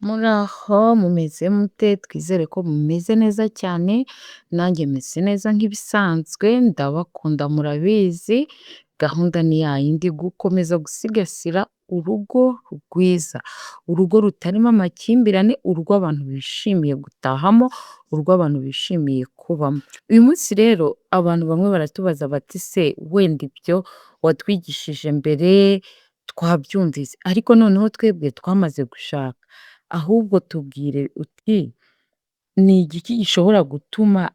Muraho mumeze mute? Twizere ko mumeze neza cyane, nanjye meze neza nk'ibisanzwe, ndabakunda murabizi, gahunda ni yayindi gukomeza gusigasira urugo rwiza, urugo rutarimo amakimbirane, urugo abantu bishimiye gutahamo, urugo abantu bishimiye kubamo. Uyu munsi rero abantu bamwe baratubaza bati se wenda ibyo watwigishije mbere twabyumvise, ariko noneho twebwe twamaze gushaka. Ahubwo tubwire uti ni igiki gishobora gutuma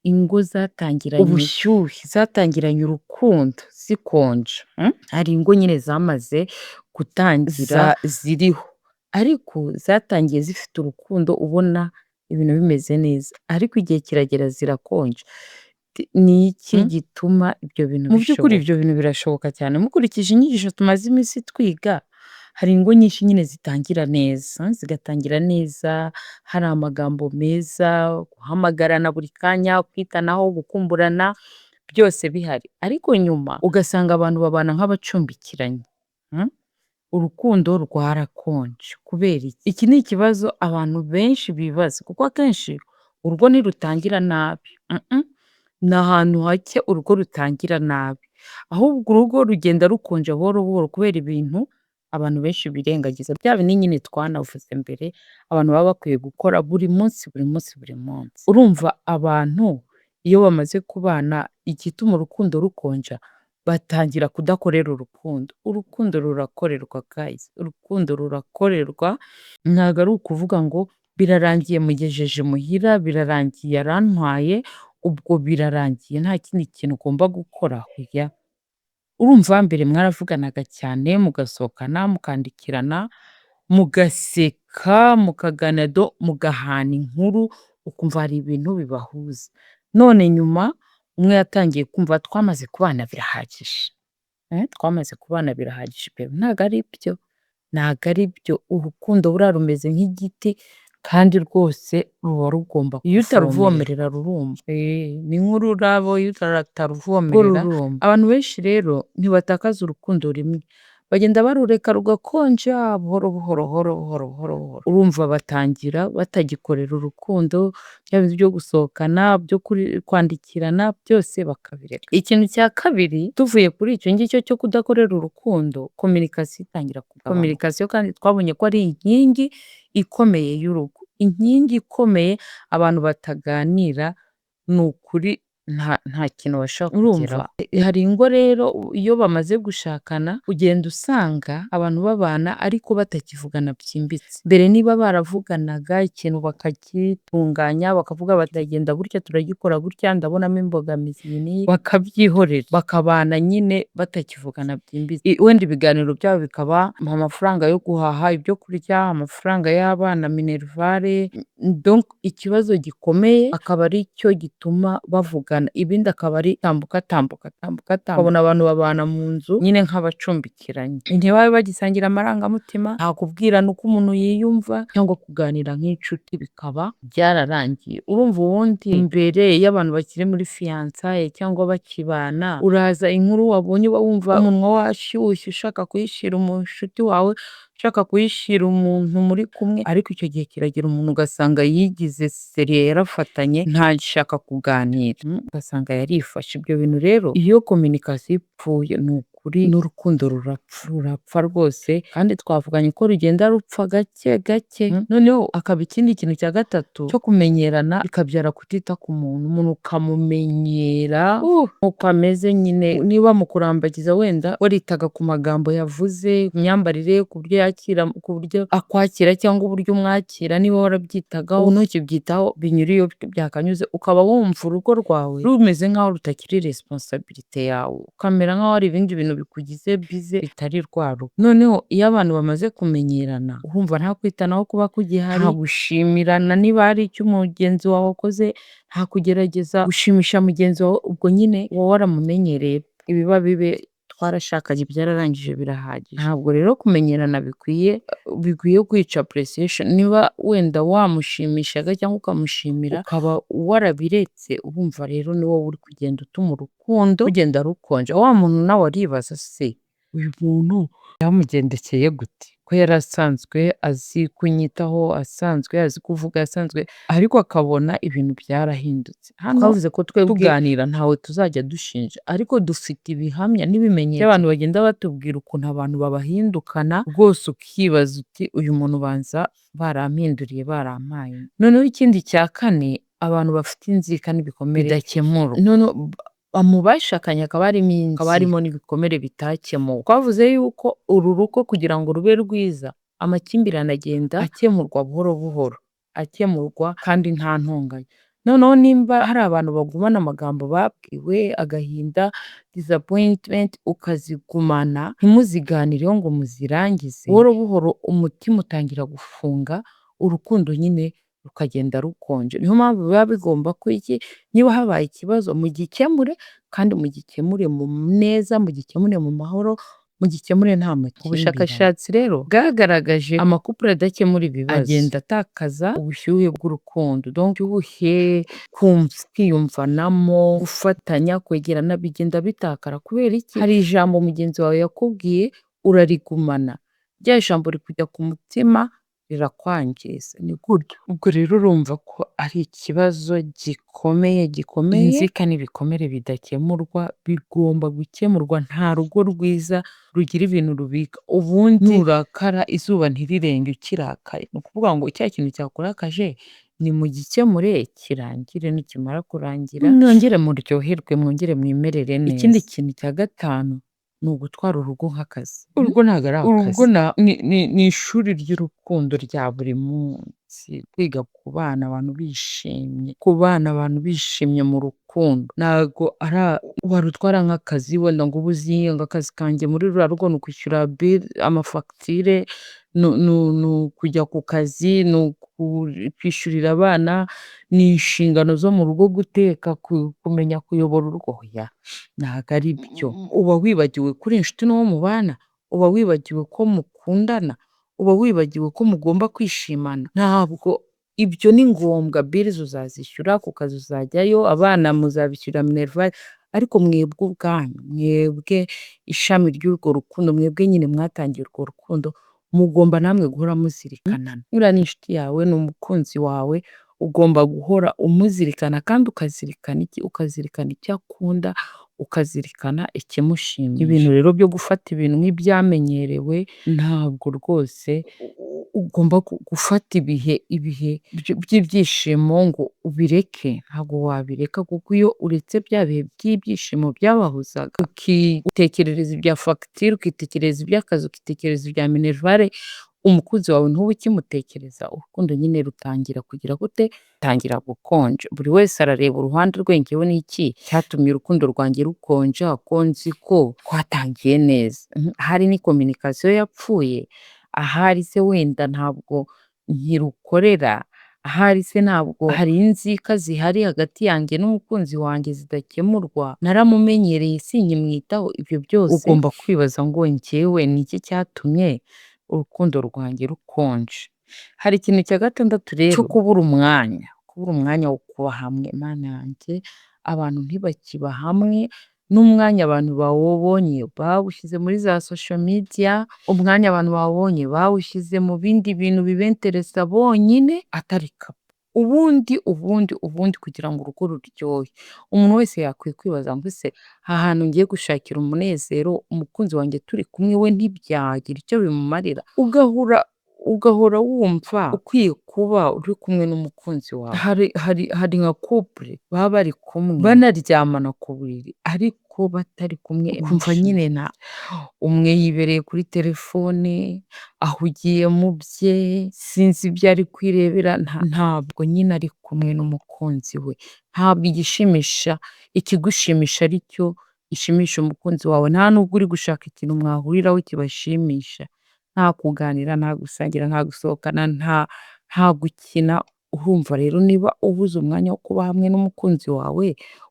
ingo zatangiranye ubushyuhe, zatangiranye urukundo zikonje? Hari ingo nyine zamaze gutangira ziriho, ariko zatangiye zifite urukundo ubona ibintu bimeze neza, ariko igihe kiragera zirakonja. Ni iki gituma ibyo bintu bishoboka? Mu by'ukuri ibyo bintu birashoboka cyane, mukurikije inyigisho tumaze iminsi twiga, hari ingo nyinshi nyine zitangira neza, zigatangira neza, hari amagambo meza, guhamagarana buri kanya, kwitanaho, gukumburana, byose bihari. Ariko nyuma ugasanga abantu babana nk'abacumbikiranye. Urukundo rwarakonje. Kubera iki? Iki ni ikibazo abantu benshi bibaza, kuko akenshi urugo ntirutangira nabi. Ni ahantu hake urugo rutangira nabi. Ahubwo urugo rugenda rukonja buhoro buhoro kubera ibintu abantu benshi birengagiza. Bya bindi nyine twanavuze mbere, abantu baba bakwiye gukora buri munsi, buri munsi, buri munsi. Urumva abantu iyo bamaze kubana, igituma urukundo rukonja, batangira kudakorera urukundo. Urukundo rurakorerwa guys, urukundo rurakorerwa, ntabwo ari ukuvuga ngo birarangiye mugejeje muhira, birarangiye arantwaye, ubwo birarangiye nta kindi kintu ugomba gukora. Oya. Urumva mbere mwaravuganaga cyane, mugasohokana, mukandikirana, mugaseka, mukaganira, mugahana inkuru, ukumva hari ibintu bibahuza. None nyuma umwe yatangiye kumva twamaze kubana birahagije. Twamaze kubana birahagije pe, ntabwo ari byo, ntabwo ari byo. Urukundo buriya rumeze nk'igiti kandi rwose ruba rugomba iyo utaruvomerera ruruma. Ni nk'ururabo iyo utaruvomerera ruruma. Abantu benshi rero ntibatakaza urukundo rimwe, bagenda barureka rugakonja buhoro buhoro buhoro buhoro buhoro buhoro. Urumva batangira batagikorera urukundo, bya bintu byo gusohokana, byo kwandikirana, byose bakabireka. Ikintu cya kabiri, tuvuye kuri icyo ngicyo cyo kudakorera urukundo, kominikasiyo itangira kugabanuka. Kominikasiyo kandi twabonye ko ari inkingi ikomeye y'urugo. Inkingi ikomeye, abantu bataganira ni ukuri nta kintu bashobora kugeraho. Hari ingo rero iyo bamaze gushakana ugenda usanga abantu babana ariko batakivugana byimbitse. Mbere niba baravuganaga ikintu bakagitunganya, bakavuga batagenda gutya turagikora gutya, ndabonamo imbogamizi iyi, bakabyihorera, bakabana nyine batakivugana byimbitse. Wenda ibiganiro byabo bikaba amafaranga yo guhaha ibyo kurya, amafaranga y'abana minerivare, donc ikibazo gikomeye akaba ari cyo gituma bavugana, ibindi akaba ari tambuka tambuka tambuka tambuka. Ukabona abantu babana mu nzu nyine nk'abacumbikiranye, ntibabe bagisangira amarangamutima, nta kubwirana uko umuntu yiyumva cyangwa kuganira nk'inshuti, bikaba byararangiye. Urumva ubundi mbere y'abantu bakiri muri fiyansaye cyangwa bakibana, uraza inkuru wabonye uba wumva umunwa washyushye ushaka kuyishyira umushuti wawe, ushaka kuyishyira umuntu muri kumwe, ariko icyo gihe kiragera umuntu ugasanga yigize seriye, yarafatanye ntashaka kuganira, ugasanga yarifashe. Ibyo bintu rero iyo kominikasiyo ipfuye ni ukuri n'urukundo rurapfa rwose, kandi twavuganye ko rugenda rupfa gake gake. Noneho akaba ikindi kintu cya gatatu cyo kumenyerana bikabyara kutita ku muntu, umuntu ukamumenyera uko ameze nyine. Niba mu kurambagiza wenda waritaga ku magambo yavuze, ku myambarire, ku buryo yakira, ku buryo akwakira cyangwa uburyo umwakira, niba warabyitagaho, ubu ntukibyitaho, binyura iyo byakanyuze, ukaba wumva urugo rwawe rumeze nk'aho rutakiri responsabilite yawe, ukamera nk'aho hari ibindi bintu bikugize bize bitari rwa rugo. Noneho iyo abantu bamaze kumenyerana, urumva nta kwitanaho kuba kugihari, nta gushimirana niba hari icyo umugenzi wawe akoze, nta kugerageza gushimisha mugenzi wawe, ubwo nyine uba waramumenyereye, ibiba bibe twarashakanye byararangije birahagije. Ntabwo rero kumenyerana bikwiye kwica appreciation. Niba wenda wamushimishaga cyangwa ukamushimira ukaba warabiretse, urumva rero ni wowe uri kugenda utuma urukundo rugenda rukonja. Wa muntu nawe aribaza se uyu muntu byamugendekeye gute? Ko yari asanzwe azi kunyitaho, asanzwe azi kuvuga, asanzwe ariko akabona ibintu byarahindutse. Hano twavuze ko twebwe tuganira ntawe tuzajya dushinja, ariko dufite ibihamya n'ibimenyetso by'abantu bagenda batubwira ukuntu abantu babahindukana, rwose ukibaza uti uyu muntu ubanza barampinduriye barampaye. Noneho ikindi cya kane, abantu bafite inzika n'ibikomere bidakemurwa. Noneho mu bashakanye hakaba harimo n'ibikomere bitakemuwe. Twavuze yuko uru rugo kugira ngo rube rwiza, amakimbirane agenda akemurwa buhoro buhoro, akemurwa kandi nta ntonganya. Noneho nimba hari abantu bagumana amagambo babwiwe, agahinda, disappointment ukazigumana, ntimuziganireho ngo muzirangize, buhoro buhoro umutima utangira gufunga, urukundo nyine rukagenda rukonje. Niyo mpamvu biba bigomba ko niba habaye ikibazo mugikemure kandi mugikemure mu neza, mugikemure mu mahoro, mugikemure nta makimbirane. Ubushakashatsi rero bwagaragaje amakupure adakemura ibibazo agenda atakaza ubushyuhe bw'urukundo. Donc ubushyuhe, kwiyumvanamo, gufatanya, kwegerana bigenda bitakara. Kubera iki? Hari ijambo mugenzi wawe yakubwiye urarigumana. Rya jambo rikujya ku mutima rirakwangiza. Ni gutyo. Ubwo rero urumva ko ari ikibazo gikomeye. Inzika n'ibikomere bidakemurwa bigomba gukemurwa. Nta rugo rwiza rugira ibintu rubika. Ubundi nurakara izuba ntirirenge ukirakaye. Ni ukuvuga ngo cya kintu cyakurakaje nimugikemure kirangire, nikimara kurangira mwongere muryoherwe, mwongere mwimerere neza. Ikindi kintu cya gatanu ni ugutwara urugo nk'akazi. Urugo ntabwo ari akazi. Urugo ni ishuri ry'urukundo rya buri munsi. Kwiga ku bana abantu bishimye, abantu bishimye mu rukundo. Ntabwo warutwara nk'akazi wenda ngo uba uzi ngo akazi kanjye muri ruriya rugo ni ukwishyura amafagitire, ni ukujya ku kazi, ni ukwishyurira abana, ni inshingano zo mu rugo, guteka, kumenya kuyobora urugo. Oya, ntabwo ari byo. Uba wibagiwe kuri inshuti n'uwo mubana, uba wibagiwe ko mukundana, uba wibagiwe ko mugomba kwishimana. Ntabwo ibyo ni ngombwa. Bills uzazishyura, ku kazi uzajyayo, abana muzabishyura minerval, ariko mwebwe ubwanyu, mwebwe ishami ry'urwo rukundo, mwebwe nyine mwatangiye urwo rukundo, mugomba namwe guhora muzirikanana. Uriya ni inshuti yawe, ni umukunzi wawe, ugomba guhora umuzirikana kandi ukazirikana iki? Ukazirikana icyo akunda, ukazirikana ikimushimisha. Ibintu rero byo gufata ibintu nk'ibyamenyerewe, ntabwo rwose ugomba gufata ibihe by'ibyishimo ngo ubireke. Ntabwo wabireka, kuko iyo uretse bya bihe by'ibyishimo byabahuzaga, ukitekerereza ibya fagitire, ukitekereza iby'akazi, ukitekereza ibya minervare, umukunzi wawe ntuba ukimutekereza, urukundo nyine rutangira kugira gute? Rutangira gukonja. Buri wese arareba uruhande rwe, njyewe ni iki cyatumye urukundo rwanjye rukonja, ko nzi ko twatangiye neza. Ahari ni communication yapfuye, ahari se wenda ntabwo nkirukorera, ahari se ntabwo hari inzika zihari hagati yanjye n'umukunzi wanjye zidakemurwa, naramumenyereye sinkimwitaho. Ibyo byose ugomba kwibaza ngo njyewe ni iki cyatumye urukundo rwanjye rukonje. Hari ikintu cya gatandatu rero cyo kubura umwanya wo kuba hamwe. Mana yanjye, abantu ntibakiba hamwe, n'umwanya abantu bawubonye bawushyize muri za social media, umwanya abantu bawubonye bawushyize mu bindi bintu bibenteresa bonyine atari kabo. Ubundi kugira ngo urugo ruryohe, umuntu wese yakwiye kwibaza ngo ese aha hantu ngiye gushakira umunezero, umukunzi wanjye turi kumwe, we ntibyagira icyo bimumarira? Ugahora wumva ukwiye kuba uri kumwe n'umukunzi wawe. Hari nka couple baba bari kumwe banaryamana ku buriri ariko batari kumwe, ukumva nyine umwe yibereye kuri telefone, ahugiye mu bye, sinzi ibyo ari kwirebera, ntabwo nyine ari kumwe n'umukunzi we. Ntabwo ikigushimisha ari cyo gishimisha umukunzi wawe. Nta nubwo uri gushaka ikintu mwahuriraho kibashimisha. Nta kuganira, nta gusangira, nta gusohokana, nta gukina. Urumva rero niba ubuze umwanya wo kuba hamwe n'umukunzi wawe,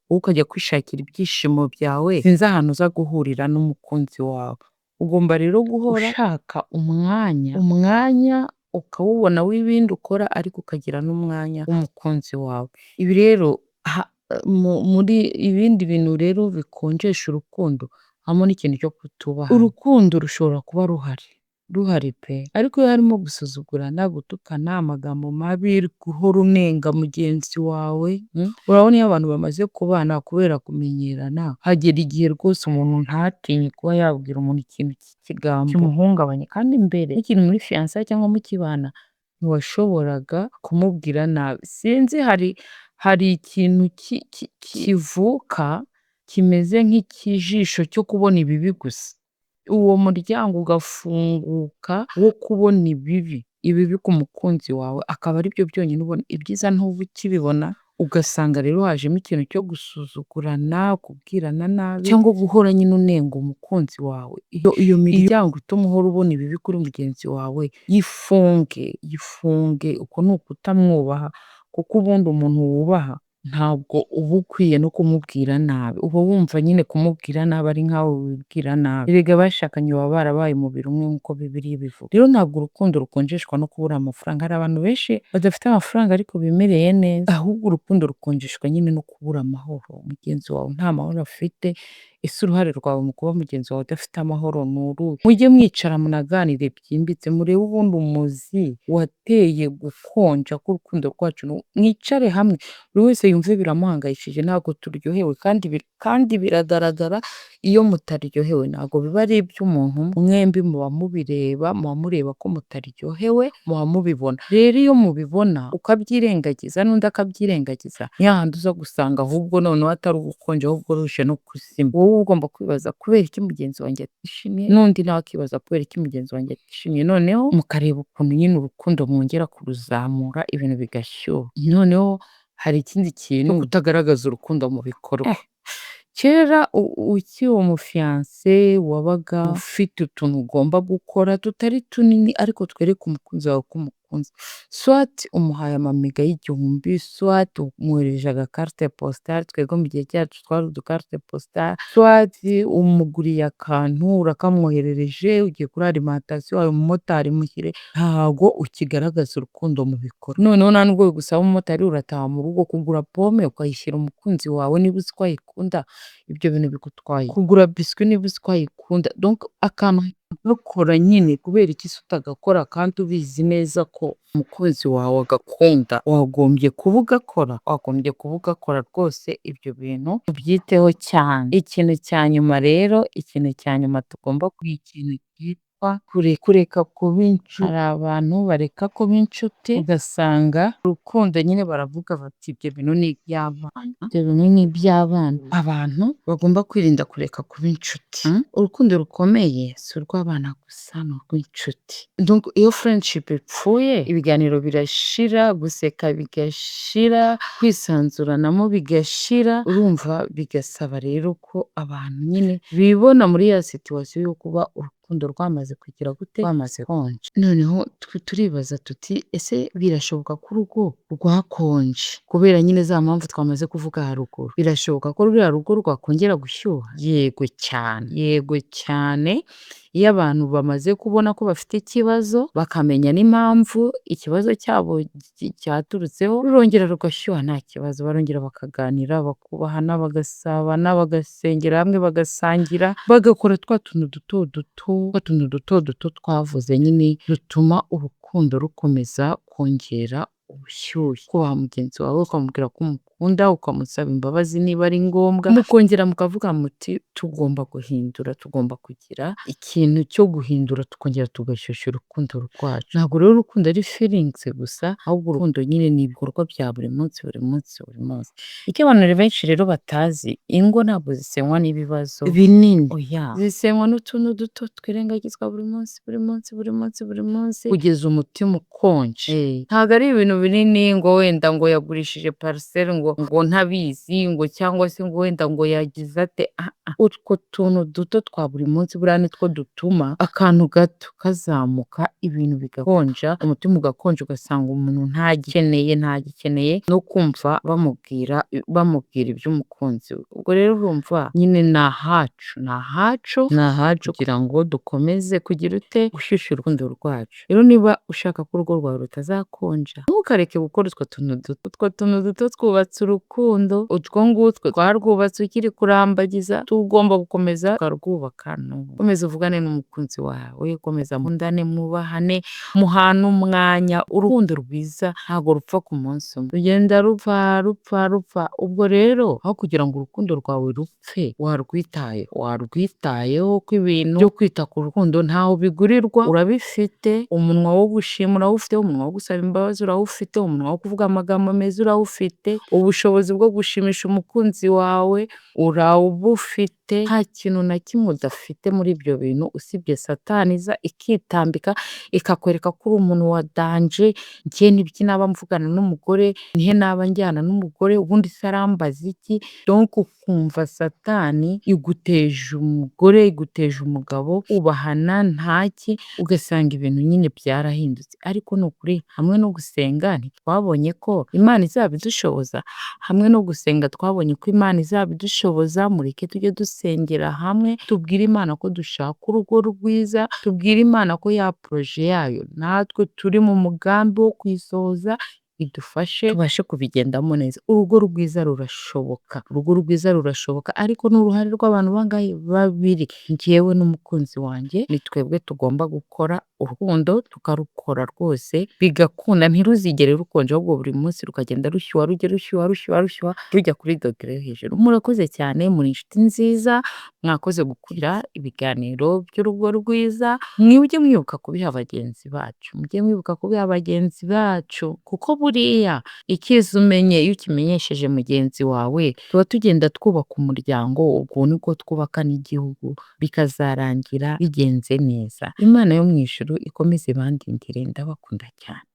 wowe ukajya kwishakira ibyishimo byawe, sinzi ahantu uza guhurira n'umukunzi wawe. Ugomba rero guhora ushaka umwanya ukawubona w'ibindi ukora, ariko ukagira n'umwanya w'umukunzi wawe. Ibi rero muri ibindi bintu rero bikonjesha urukundo, hamwe n'ikintu cyo kutubaha. Urukundo rushobora kuba ruhari pe, ariko iyo harimo gusuzugurana, gutukana, amagambo mabi, guhora unenga mugenzi wawe, urabona iyo abantu bamaze kubana kubera kumenyerana, hagera igihe rwose umuntu ntatinye kuba yabwira umuntu ikintu cy'ikigambo kimuhungabanya, kandi mbere mukiri muri fiyansaye cyangwa mukibana ntiwashoboraga kumubwira nabi. Sinzi hari ikintu kivuka kimeze nk'ikijisho cyo kubona ibibi gusa. Uwo muryango ugafunguka wo kubona ibibi ku mukunzi wawe, akaba aribyo byonyine ubona, ibyiza ntuba ukibibona, ugasanga rero hajemo ikintu cyo gusuzugurana, kubwirana nabi cyangwa guhora nyine unenga umukunzi wawe. Iyo miryango ituma uhora ubona ibibi kuri mugenzi wawe, yifunge, uko ni ukutamwubaha, kuko ubundi umuntu wubaha ntabwo uba ukwiye no kumubwira nabi, uba wumva nyine kumubwira nabi ari nkawe wibwira nabi. Erega abashakanye baba barabaye umubiri umwe nk'uko Bibiliya ibivuga. Rero ntabwo urukundo rukonjeshwa no kubura amafaranga. Hari abantu benshi badafite amafaranga ariko bimereye neza, ahubwo urukundo rukonjeshwa nyine no kubura amahoro. Mugenzi wawe nta mahoro afite, ese uruhare rwawe mu kuba mugenzi wawe udafite amahoro ni uruhe? Mujye mwicara munaganire byimbitse, murebe ubundi umuzi wateye gukonja k'urukundo rwacu, mwicare hamwe, buri wese yumve biramuhangayishije, ntabwo turyohewe kandi biragaragara. Iyo mutaryohewe ntabwo biba ari iby'umuntu, mwembi muba mureba ko mutaryohewe, muba mubibona. Rero iyo mubibona ukabyirengagiza n'undi akabyirengagiza, ni hahandi uza gusanga ahubwo noneho atari ugukonja, ahubwo ruje no kuzima. Wowe ugomba kwibaza kubera iki mugenzi wanjye atishimye, n'undi nawe akibaza kubera iki mugenzi wanjye atishimye, noneho mukareba ukuntu nyine urukundo mwongera kuruzamura, ibintu bigashyuha. Noneho hari ikindi kintu, kutagaragaza urukundo mu bikorwa. Kera ukiri umufiyanse wabaga ufite utuntu ugomba gukora tutari tunini ariko twereka umukunzi wawe ko umukunzi. Swati umuhaye amamega y'igihumbi, swati umwohereje agakarite positari, twebwe mu gihe cyacu twari udukarite positari, swati umuguriye akantu urakamwoherereje, ugiye kuri alimantasiyo wawe umumotari mushyire, ntago ukigaragaza urukundo mu bikorwa. Noneho nta nubwo bigusaba umumotari, urataha mu rugo kugura pome ukayishyira umukunzi wawe niba uzi ko ayikunda, ibyo bintu bigutwaye. Kugura biswi niba uzi ko ayikunda, donc akantu gakora nyine, kubera iki se utagakora kandi ubizi neza ko umukunzi wawe agakunda, wagombye kuba ugakora rwose. Ibyo bintu tubyiteho cyane. Ikintu cya nyuma tugomba ikintu cyitwa kureka kuba inshuti. Hari abantu bareka kuba inshuti, ugasanga urukundo nyine baravuga bati ibyo bintu ni iby'abana. Abantu bagomba kwirinda kureka kuba inshuti. Urukundo rukomeye si urw'abana gusa, ni urw'inshuti. Donc iyo friendship ipfuye, ibiganiro birashira, guseka bigashira, kwisanzuranamo bigashira, urumva bigasaba rero ko abantu nyine bibona muri ya situwasiyo yo kuba urukundo rwamaze kugira gute, rwamaze konje. Noneho turibaza tuti ese birashoboka ko urugo rwakonje kubera nyine za mpamvu twamaze kuvuga haruguru? Birashoboka ko ruriya rugo rwakongera gushyuha? Yego cyane. Iyo abantu bamaze kubona ko bafite ikibazo, bakamenya n'impamvu ikibazo cyabo cyaturutseho, rurongera rugashyuha nta kibazo. Barongera bakaganira, bakubahana, bagasabana, bagasengera hamwe, bagasangira, bagakora twa tuntu duto twavuze nyine dutuma urukundo rukomeza kongera ubushyuhe. Kubaha mugenzi wawe, ukamubwira ko umukunda, ukamusaba imbabazi niba ari ngombwa, mukongera mukavuga muti tugomba guhindura, tugomba kugira ikintu cyo guhindura, tukongera tugashyushya urukundo rwacu. Ntabwo rero urukundo ari feelings gusa, ahubwo urukundo nyine ni ibikorwa bya buri munsi. Icyo abantu benshi rero batazi, ingo ntabwo zisenywa n'ibibazo binini, zisenywa n'utuntu duto twirengagizwa buri munsi kugeza umutima ukonje. Ntabwo ari ibintu binini ngo wenda ngo yagurishije parcelle ngo ntabizi ngo cyangwa se ngo wenda ngo yagize ate. Utwo tuntu duto twa buri munsi buriya nitwo dutuma akantu gato kazamuka, ibintu bigakonja, umutima ugakonja, ugasanga umuntu ntagikeneye no kumva bamubwira iby'umukunzi we. Ubwo rero urumva nyine ni ahacu kugira ngo dukomeze kugira gushyushya urukundo rwacu. Rero niba ushaka ko urugo rwawe rutazakonja, ntukareke gukora utwo tuntu duto twubatse wubatse urukundo, utwo ngutwo twarwubatse ukiri kurambagiza, tugomba gukomeza tukarwubaka n'ubu. Komeza uvugane n'umukunzi wawe, komeza mukundane, mwubahane, muhane umwanya, urukundo rwiza ntabwo rupfa ku munsi umwe, rugenda rupfa. Ubwo rero aho kugira ngo urukundo rwawe rupfe, warwitayeho ko ibintu byo kwita ku rukundo ntaho bigurirwa, urabifite, umunwa wo gushima urawufite, umunwa wo gusaba imbabazi urawufite, umunwa wo kuvuga amagambo meza urawufite, ubushobozi bwo gushimisha umukunzi wawe urabufite, nta kintu na kimwe udafite muri ibyo bintu usibye Satani iza ikitambika ikakwereka ko uri umuntu wa danje, njye nibiki naba mvugana n'umugore, nihe naba njyana n'umugore, ubundi se arambaza iki? Donc ukumva Satani iguteje umugore, iguteje umugabo, ubahana ntaki, ugasanga ibintu nyine byarahindutse. Ariko ni ukuri hamwe no gusenga ntitwabonye ko Imana izabidushoboza, hamwe no gusenga twabonye ko Imana izabidushoboza, mureke tujye dusengera hamwe, tubwire Imana ko dushaka urugo rwiza, tubwire Imana ko ya poroje yayo natwe turi mu mugambi wo kuyisohoza, idufashe tubashe kubigendamo neza. Urugo rwiza rurashoboka, ariko ni uruhare rw'abantu bangahe? Babiri, njyewe n'umukunzi wanjye, ni twebwe tugomba gukora urukundo tukarukora rwose bigakunda, ntiruzigere rukonje, ahubwo buri munsi rukagenda rushyuha, rujya kuri dogere yo hejuru. Murakoze cyane, muri inshuti nziza, mwakoze gukurira ibiganiro by'urugo rwiza, mujye mwibuka kubiha bagenzi bacu, kuko buriya ikiza umenye iyo ukimenyesheje mugenzi wawe, tuba tugenda twubaka umuryango, ubwo nibwo twubaka n'igihugu, bikazarangira bigenze neza. Imana yo mu ijuru ikomeze ibandindire, ndabakunda cyane.